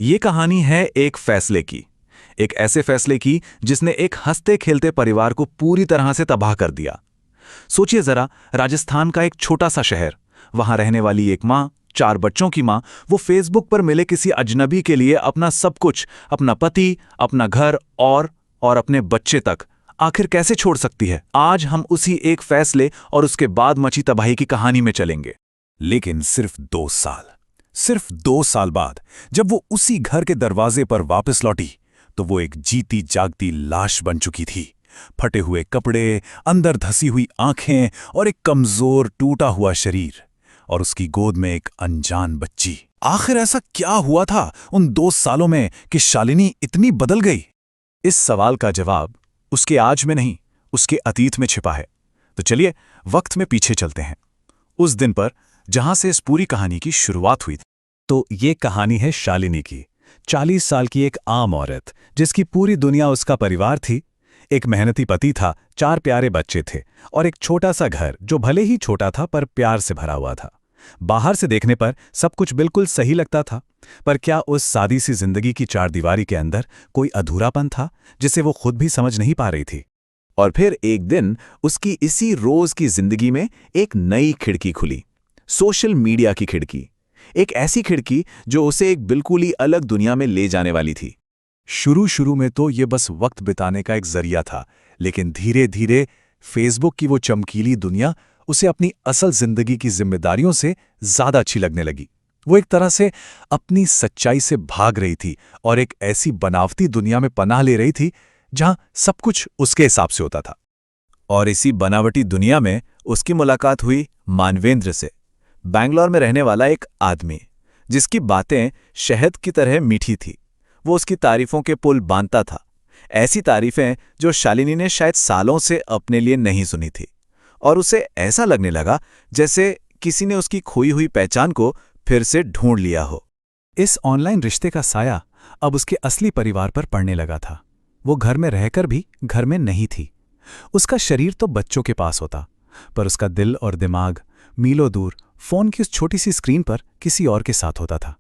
ये कहानी है एक फैसले की। एक ऐसे फैसले की जिसने एक हंसते खेलते परिवार को पूरी तरह से तबाह कर दिया। सोचिए जरा, राजस्थान का एक छोटा सा शहर, वहां रहने वाली एक माँ, 4 बच्चों की माँ, वो फेसबुक पर मिले किसी अजनबी के लिए अपना सब कुछ, अपना पति, अपना घर और अपने बच्चे तक आखिर कैसे छोड़ सकती है। आज हम उसी एक फैसले और उसके बाद मची तबाही की कहानी में चलेंगे। लेकिन सिर्फ 2 साल बाद जब वो उसी घर के दरवाजे पर वापस लौटी तो वो एक जीती जागती लाश बन चुकी थी। फटे हुए कपड़े, अंदर धसी हुई आंखें और एक कमजोर टूटा हुआ शरीर, और उसकी गोद में एक अनजान बच्ची। आखिर ऐसा क्या हुआ था उन 2 सालों में कि शालिनी इतनी बदल गई? इस सवाल का जवाब उसके आज में नहीं, उसके अतीत में छिपा है। तो चलिए वक्त में पीछे चलते हैं, उस दिन पर जहां से इस पूरी कहानी की शुरुआत हुई थी। तो ये कहानी है शालिनी की, 40 साल की एक आम औरत जिसकी पूरी दुनिया उसका परिवार थी। एक मेहनती पति था, 4 प्यारे बच्चे थे और एक छोटा सा घर जो भले ही छोटा था पर प्यार से भरा हुआ था। बाहर से देखने पर सब कुछ बिल्कुल सही लगता था, पर क्या उस सादी सी जिंदगी की चारदीवारी के अंदर कोई अधूरापन था जिसे वो खुद भी समझ नहीं पा रही थी। और फिर एक दिन उसकी इसी रोज की जिंदगी में एक नई खिड़की खुली, सोशल मीडिया की खिड़की। एक ऐसी खिड़की जो उसे एक बिल्कुल ही अलग दुनिया में ले जाने वाली थी। शुरू में तो ये बस वक्त बिताने का एक जरिया था, लेकिन धीरे धीरे फेसबुक की वो चमकीली दुनिया उसे अपनी असल जिंदगी की जिम्मेदारियों से ज्यादा अच्छी लगने लगी। वो एक तरह से अपनी सच्चाई से भाग रही थी और एक ऐसी बनावटी दुनिया में पनाह ले रही थी जहां सब कुछ उसके हिसाब से होता था। और इसी बनावटी दुनिया में उसकी मुलाकात हुई मानवेंद्र से, बैंगलोर में रहने वाला एक आदमी जिसकी बातें शहद की तरह मीठी थी। वो उसकी तारीफों के पुल बांधता था, ऐसी तारीफें जो शालिनी ने शायद सालों से अपने लिए नहीं सुनी थी। और उसे ऐसा लगने लगा जैसे किसी ने उसकी खोई हुई पहचान को फिर से ढूंढ लिया हो। इस ऑनलाइन रिश्ते का साया अब उसके असली परिवार पर पड़ने लगा था। वो घर में रहकर भी घर में नहीं थी। उसका शरीर तो बच्चों के पास होता, पर उसका दिल और दिमाग मीलों दूर फोन की उस छोटी सी स्क्रीन पर किसी और के साथ होता था।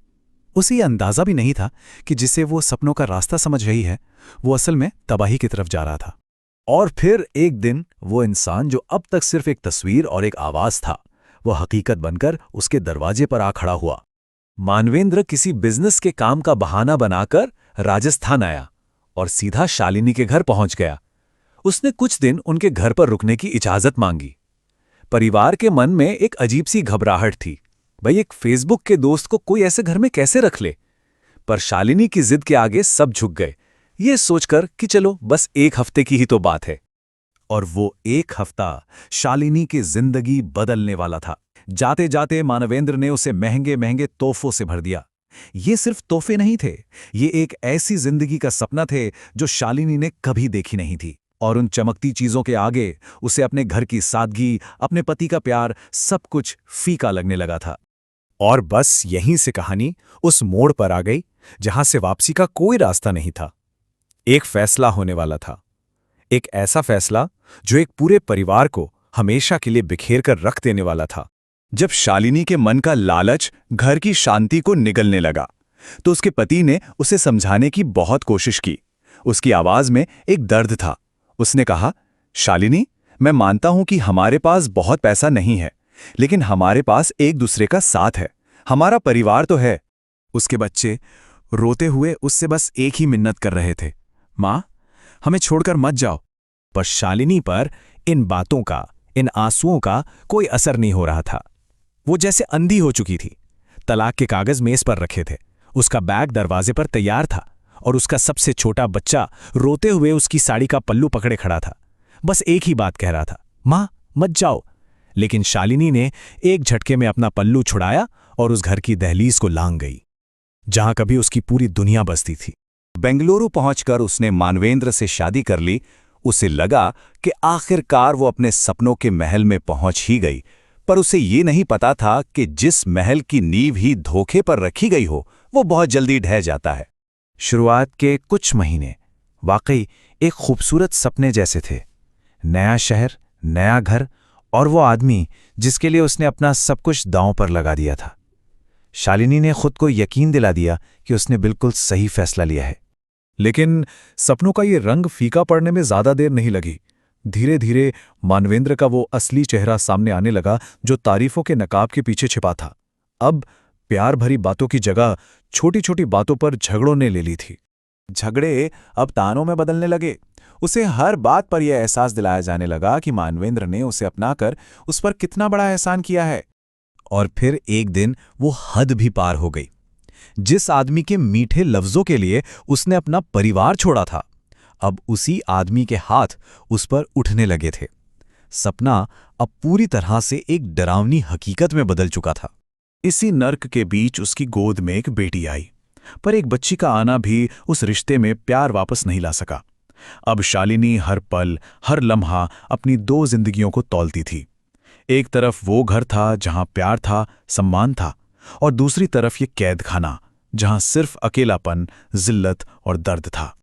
उसे ये अंदाजा भी नहीं था कि जिसे वो सपनों का रास्ता समझ रही है, वो असल में तबाही की तरफ जा रहा था। और फिर एक दिन वो इंसान जो अब तक सिर्फ एक तस्वीर और एक आवाज था, वो हकीकत बनकर उसके दरवाजे पर आ खड़ा हुआ। मानवेंद्र किसी बिजनेस के काम का बहाना बनाकर राजस्थान आया और सीधा शालिनी के घर पहुंच गया। उसने कुछ दिन उनके घर पर रुकने की इजाजत मांगी। परिवार के मन में एक अजीब सी घबराहट थी, भाई एक फेसबुक के दोस्त को कोई ऐसे घर में कैसे रख ले। पर शालिनी की जिद के आगे सब झुक गए, ये सोचकर कि चलो बस 1 हफ्ते की ही तो बात है। और वो 1 हफ्ता शालिनी की जिंदगी बदलने वाला था। जाते जाते मानवेंद्र ने उसे महंगे महंगे तोहफों से भर दिया। ये सिर्फ तोहफे नहीं थे, ये एक ऐसी जिंदगी का सपना थे जो शालिनी ने कभी देखी नहीं थी। और उन चमकती चीजों के आगे उसे अपने घर की सादगी, अपने पति का प्यार, सब कुछ फीका लगने लगा था। और बस यहीं से कहानी उस मोड़ पर आ गई जहां से वापसी का कोई रास्ता नहीं था। एक फैसला होने वाला था, एक ऐसा फैसला जो एक पूरे परिवार को हमेशा के लिए बिखेर कर रख देने वाला था। जब शालिनी के मन का लालच घर की शांति को निगलने लगा, तो उसके पति ने उसे समझाने की बहुत कोशिश की। उसकी आवाज में एक दर्द था। उसने कहा, शालिनी, मैं मानता हूं कि हमारे पास बहुत पैसा नहीं है, लेकिन हमारे पास एक दूसरे का साथ है, हमारा परिवार तो है। उसके बच्चे रोते हुए उससे बस एक ही मिन्नत कर रहे थे, माँ, हमें छोड़कर मत जाओ। पर शालिनी पर इन बातों का, इन आंसुओं का कोई असर नहीं हो रहा था। वो जैसे अंधी हो चुकी थी। तलाक के कागज मेज पर रखे थे, उसका बैग दरवाजे पर तैयार था और उसका सबसे छोटा बच्चा रोते हुए उसकी साड़ी का पल्लू पकड़े खड़ा था। बस एक ही बात कह रहा था, माँ मत जाओ। लेकिन शालिनी ने एक झटके में अपना पल्लू छुड़ाया और उस घर की दहलीज को लांघ गई जहां कभी उसकी पूरी दुनिया बसती थी। बेंगलुरु पहुंचकर उसने मानवेंद्र से शादी कर ली। उसे लगा कि आखिरकार वो अपने सपनों के महल में पहुंच ही गई, पर उसे ये नहीं पता था कि जिस महल की नींव ही धोखे पर रखी गई हो, वो बहुत जल्दी ढह जाता है। शुरुआत के कुछ महीने वाकई एक खूबसूरत सपने जैसे थे। नया शहर, नया घर और वो आदमी जिसके लिए उसने अपना सब कुछ दांव पर लगा दिया था। शालिनी ने खुद को यकीन दिला दिया कि उसने बिल्कुल सही फैसला लिया है। लेकिन सपनों का ये रंग फीका पड़ने में ज्यादा देर नहीं लगी। धीरे धीरे मानवेंद्र का वो असली चेहरा सामने आने लगा जो तारीफों के नकाब के पीछे छिपा था। अब प्यार भरी बातों की जगह छोटी छोटी बातों पर झगड़ों ने ले ली थी। झगड़े अब तानों में बदलने लगे। उसे हर बात पर यह एहसास दिलाया जाने लगा कि मानवेंद्र ने उसे अपनाकर उस पर कितना बड़ा एहसान किया है। और फिर एक दिन वो हद भी पार हो गई। जिस आदमी के मीठे लफ्जों के लिए उसने अपना परिवार छोड़ा था, अब उसी आदमी के हाथ उस पर उठने लगे थे। सपना अब पूरी तरह से एक डरावनी हकीकत में बदल चुका था। इसी नर्क के बीच उसकी गोद में एक बेटी आई, पर एक बच्ची का आना भी उस रिश्ते में प्यार वापस नहीं ला सका। अब शालिनी हर पल, हर लम्हा अपनी दो जिंदगियों को तौलती थी। एक तरफ वो घर था जहां प्यार था, सम्मान था, और दूसरी तरफ ये कैद खाना जहां सिर्फ अकेलापन, जिल्लत और दर्द था।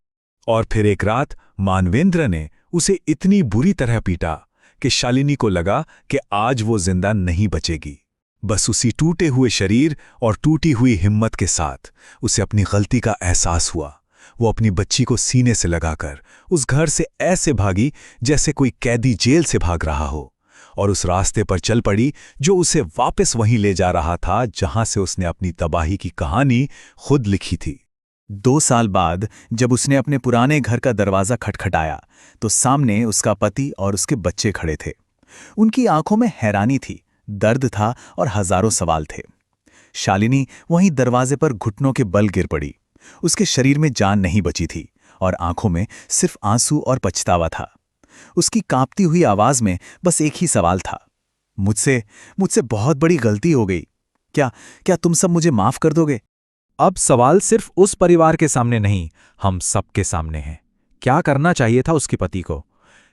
और फिर एक रात मानवेंद्र ने उसे इतनी बुरी तरह पीटा कि शालिनी को लगा कि आज वो जिंदा नहीं बचेगी। बस उसी टूटे हुए शरीर और टूटी हुई हिम्मत के साथ उसे अपनी गलती का एहसास हुआ। वो अपनी बच्ची को सीने से लगाकर उस घर से ऐसे भागी जैसे कोई कैदी जेल से भाग रहा हो, और उस रास्ते पर चल पड़ी जो उसे वापस वहीं ले जा रहा था जहां से उसने अपनी तबाही की कहानी खुद लिखी थी। 2 साल बाद जब उसने अपने पुराने घर का दरवाज़ा खटखटाया तो सामने उसका पति और उसके बच्चे खड़े थे। उनकी आंखों में हैरानी थी, दर्द था और हजारों सवाल थे। शालिनी वहीं दरवाजे पर घुटनों के बल गिर पड़ी। उसके शरीर में जान नहीं बची थी और आंखों में सिर्फ आंसू और पछतावा था। उसकी कांपती हुई आवाज में बस एक ही सवाल था, मुझसे बहुत बड़ी गलती हो गई। क्या तुम सब मुझे माफ कर दोगे? अब सवाल सिर्फ उस परिवार के सामने नहीं, हम सबके सामने है। क्या करना चाहिए था उसके पति को?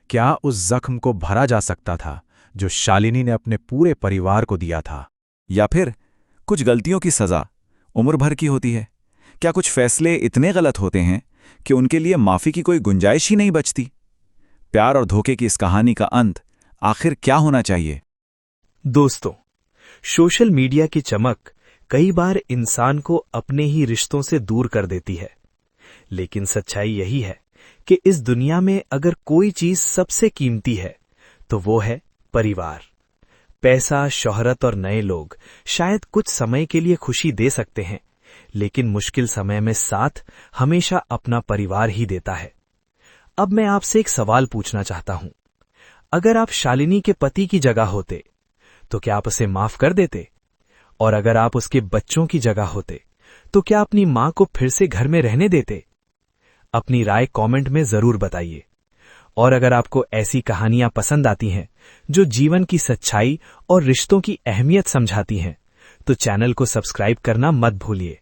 क्या उस जख्म को भरा जा सकता था जो शालिनी ने अपने पूरे परिवार को दिया था? या फिर कुछ गलतियों की सजा उम्र भर की होती है? क्या कुछ फैसले इतने गलत होते हैं कि उनके लिए माफी की कोई गुंजाइश ही नहीं बचती? प्यार और धोखे की इस कहानी का अंत आखिर क्या होना चाहिए? दोस्तों, सोशल मीडिया की चमक कई बार इंसान को अपने ही रिश्तों से दूर कर देती है, लेकिन सच्चाई यही है कि इस दुनिया में अगर कोई चीज सबसे कीमती है तो वो है परिवार। पैसा, शोहरत और नए लोग शायद कुछ समय के लिए खुशी दे सकते हैं, लेकिन मुश्किल समय में साथ हमेशा अपना परिवार ही देता है। अब मैं आपसे एक सवाल पूछना चाहता हूं। अगर आप शालिनी के पति की जगह होते तो क्या आप उसे माफ कर देते? और अगर आप उसके बच्चों की जगह होते तो क्या अपनी मां को फिर से घर में रहने देते? अपनी राय कमेंट में जरूर बताइए। और अगर आपको ऐसी कहानियां पसंद आती हैं जो जीवन की सच्चाई और रिश्तों की अहमियत समझाती हैं, तो चैनल को सब्सक्राइब करना मत भूलिए